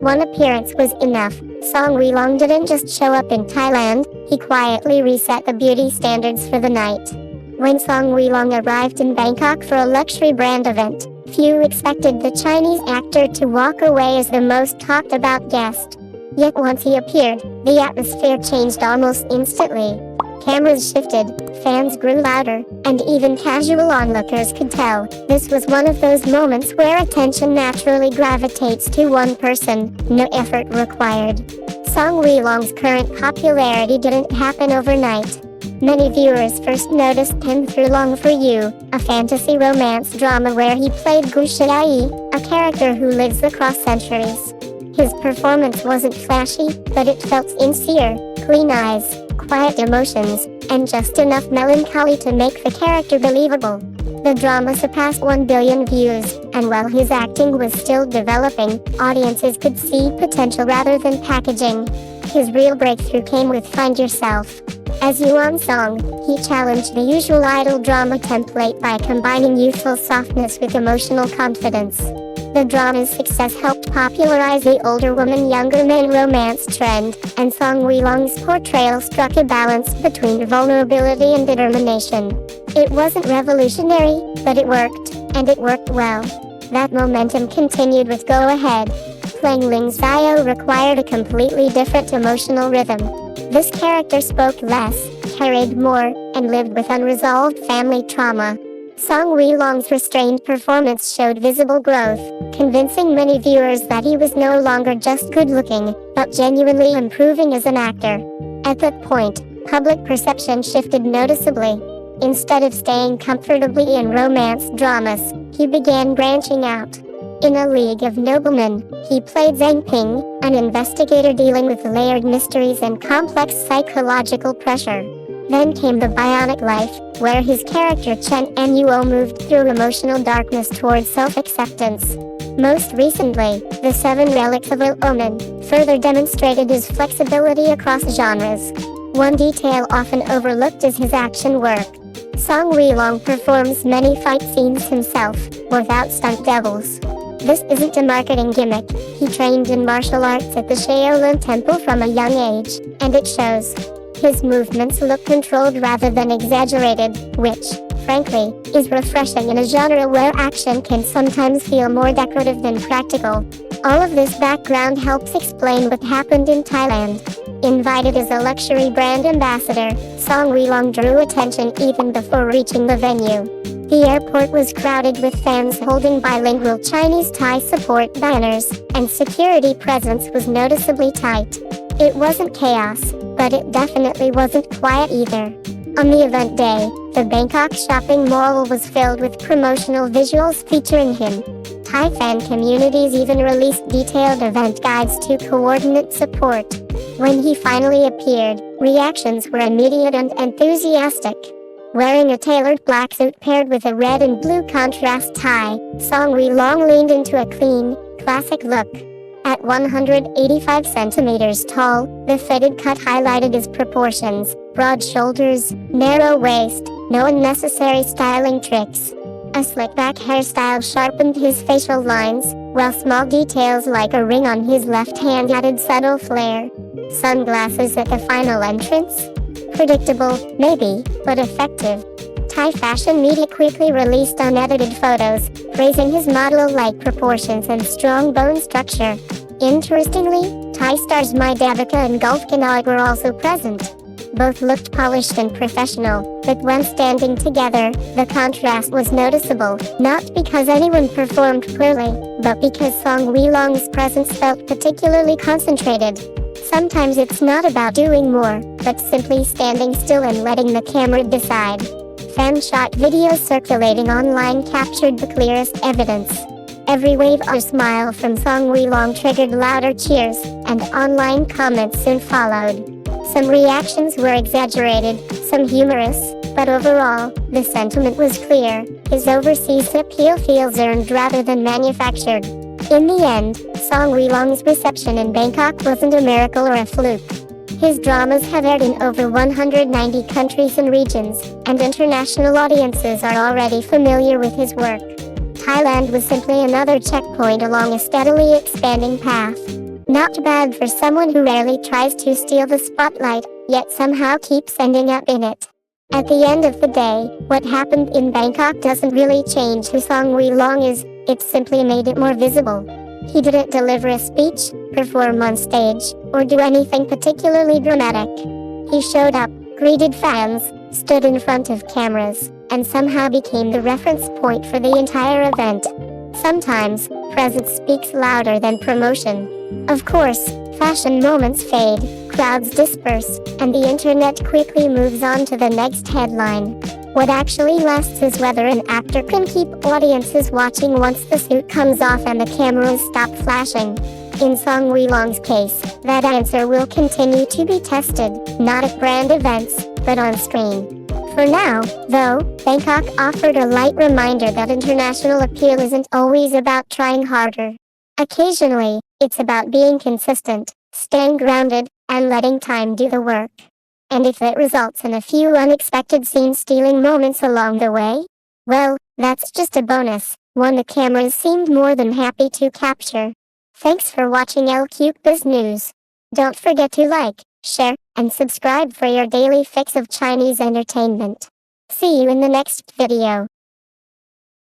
One appearance was enough. Song Weilong didn't just show up in Thailand, he quietly reset the beauty standards for the night. When Song Weilong arrived in Bangkok for a luxury brand event, few expected the Chinese actor to walk away as the most talked about guest. Yet once he appeared, the atmosphere changed almost instantly. Cameras shifted, fans grew louder, and even casual onlookers could tell this was one of those moments where attention naturally gravitates to one person, no effort required. Song Weilong's current popularity didn't happen overnight. Many viewers first noticed him through Long For You, a fantasy romance drama where he played Gu Xiaoyi, a character who lives across centuries. His performance wasn't flashy, but it felt sincere: clean eyes, quiet emotions, and just enough melancholy to make the character believable. The drama surpassed 1 billion views, and while his acting was still developing, audiences could see potential rather than packaging. His real breakthrough came with Find Yourself. As Yuan Song, he challenged the usual idol drama template by combining youthful softness with emotional confidence. The drama's success helped popularize the older woman younger men romance trend, and Song Weilong's portrayal struck a balance between vulnerability and determination. It wasn't revolutionary, but it worked, and it worked well. That momentum continued with Go Ahead. Playing Ling Xiao required a completely different emotional rhythm. This character spoke less, carried more, and lived with unresolved family trauma. Song Weilong's restrained performance showed visible growth, convincing many viewers that he was no longer just good-looking, but genuinely improving as an actor. At that point, public perception shifted noticeably. Instead of staying comfortably in romance dramas, he began branching out. In A League of Noblemen, he played Zhang Ping, an investigator dealing with layered mysteries and complex psychological pressure. Then came The Bionic Life, where his character Chen Nuo moved through emotional darkness towards self-acceptance. Most recently, The Seven Relics of Ill Omen further demonstrated his flexibility across genres. One detail often overlooked is his action work. Song Weilong performs many fight scenes himself, without stunt doubles. This isn't a marketing gimmick. He trained in martial arts at the Shaolin Temple from a young age, and it shows. His movements look controlled rather than exaggerated, which, frankly, is refreshing in a genre where action can sometimes feel more decorative than practical. All of this background helps explain what happened in Thailand. Invited as a luxury brand ambassador, Song Weilong drew attention even before reaching the venue. The airport was crowded with fans holding bilingual Chinese-Thai support banners, and security presence was noticeably tight. It wasn't chaos, but it definitely wasn't quiet either. On the event day, the Bangkok shopping mall was filled with promotional visuals featuring him. Thai fan communities even released detailed event guides to coordinate support. When he finally appeared, reactions were immediate and enthusiastic. Wearing a tailored black suit paired with a red and blue contrast tie, Song Weilong leaned into a clean, classic look. At 185 centimeters tall, the fitted cut highlighted his proportions: broad shoulders, narrow waist, no unnecessary styling tricks. A slick-back hairstyle sharpened his facial lines, while small details like a ring on his left hand added subtle flair. Sunglasses at the final entrance? Predictable, maybe, but effective. Thai fashion media quickly released unedited photos, praising his model-like proportions and strong bone structure. Interestingly, Thai stars Mai Davika and Gulf Kanoy were also present. Both looked polished and professional, but when standing together, the contrast was noticeable, not because anyone performed poorly, but because Song Weilong's presence felt particularly concentrated. Sometimes it's not about doing more, but simply standing still and letting the camera decide. Fan-shot videos circulating online captured the clearest evidence. Every wave or smile from Song Weilong triggered louder cheers, and online comments soon followed. Some reactions were exaggerated, some humorous, but overall, the sentiment was clear. His overseas appeal feels earned rather than manufactured. In the end, Song Weilong's reception in Bangkok wasn't a miracle or a fluke. His dramas have aired in over 190 countries and regions, and international audiences are already familiar with his work. Thailand was simply another checkpoint along a steadily expanding path. Not bad for someone who rarely tries to steal the spotlight, yet somehow keeps ending up in it. At the end of the day, what happened in Bangkok doesn't really change who Song Weilong is, it simply made it more visible. He didn't deliver a speech, perform on stage, or do anything particularly dramatic. He showed up, greeted fans, stood in front of cameras, and somehow became the reference point for the entire event. Sometimes, presence speaks louder than promotion. Of course, fashion moments fade, crowds disperse, and the internet quickly moves on to the next headline. What actually lasts is whether an actor can keep audiences watching once the suit comes off and the cameras stop flashing. In Song Weilong's case, that answer will continue to be tested, not at brand events, but on screen. For now, though, Bangkok offered a light reminder that international appeal isn't always about trying harder. Occasionally, it's about being consistent, staying grounded, and letting time do the work. And if it results in a few unexpected scene-stealing moments along the way, well, that's just a bonus, one the cameras seemed more than happy to capture. Thanks for watching Cbiz News. Don't forget to like, share, and subscribe for your daily fix of Chinese entertainment. See you in the next video.